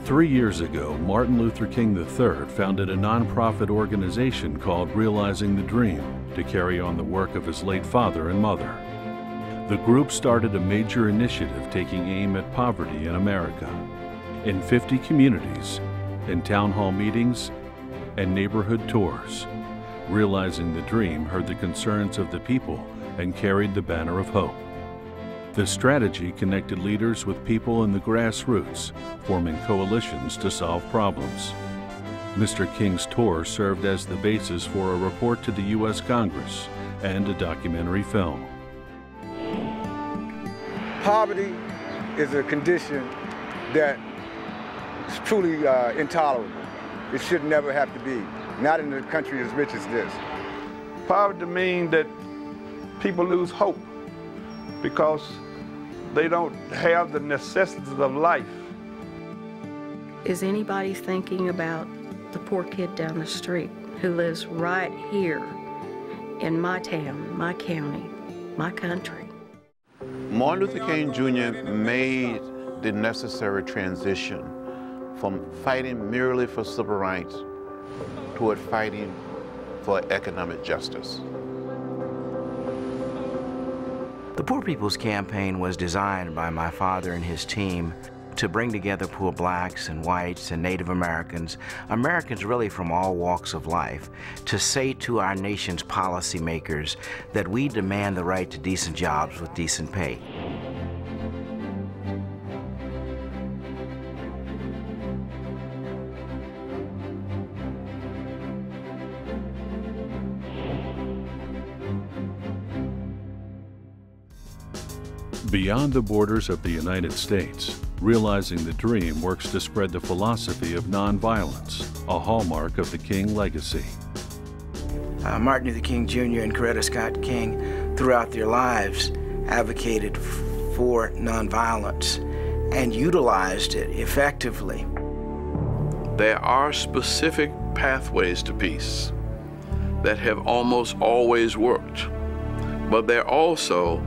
3 years ago, Martin Luther King III founded a nonprofit organization called Realizing the Dream to carry on the work of his late father and mother. The group started a major initiative taking aim at poverty in America. In 50 communities, in town hall meetings, and neighborhood tours, Realizing the Dream heard the concerns of the people and carried the banner of hope. The strategy connected leaders with people in the grassroots, forming coalitions to solve problems. Mr. King's tour served as the basis for a report to the U.S. Congress and a documentary film. Poverty is a condition that is truly intolerable. It should never have to be, not in a country as rich as this. Poverty means that people lose hope because they don't have the necessities of life. Is anybody thinking about the poor kid down the street who lives right here in my town, my county, my country? Martin Luther King Jr. made the necessary transition from fighting merely for civil rights toward fighting for economic justice. The Poor People's Campaign was designed by my father and his team to bring together poor blacks and whites and Native Americans, Americans really from all walks of life, to say to our nation's policymakers that we demand the right to decent jobs with decent pay. Beyond the borders of the United States, Realizing the Dream works to spread the philosophy of nonviolence, a hallmark of the King legacy. Martin Luther King Jr. and Coretta Scott King, throughout their lives, advocated for nonviolence and utilized it effectively. There are specific pathways to peace that have almost always worked, but there are also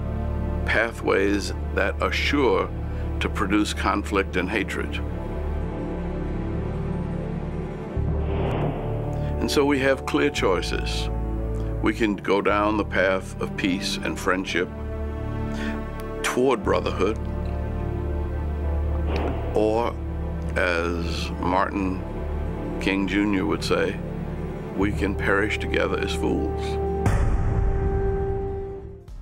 pathways that are sure to produce conflict and hatred. And so we have clear choices. We can go down the path of peace and friendship toward brotherhood, or as Martin King Jr. would say, we can perish together as fools.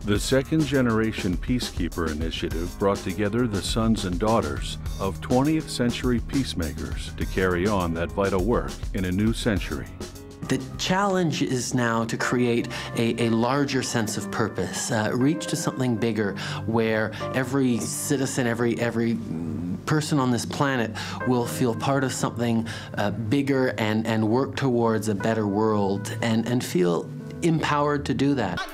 The Second Generation Peacekeeper Initiative brought together the sons and daughters of 20th century peacemakers to carry on that vital work in a new century. The challenge is now to create a larger sense of purpose, reach to something bigger where every citizen, every person on this planet will feel part of something bigger and work towards a better world and feel empowered to do that.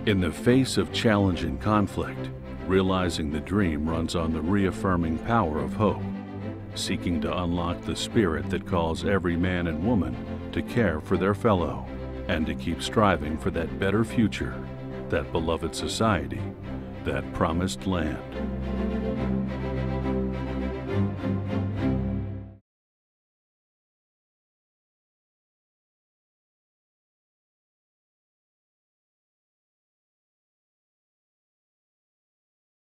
In the face of challenge and conflict, Realizing the Dream runs on the reaffirming power of hope, seeking to unlock the spirit that calls every man and woman to care for their fellow and to keep striving for that better future, that beloved society, that promised land.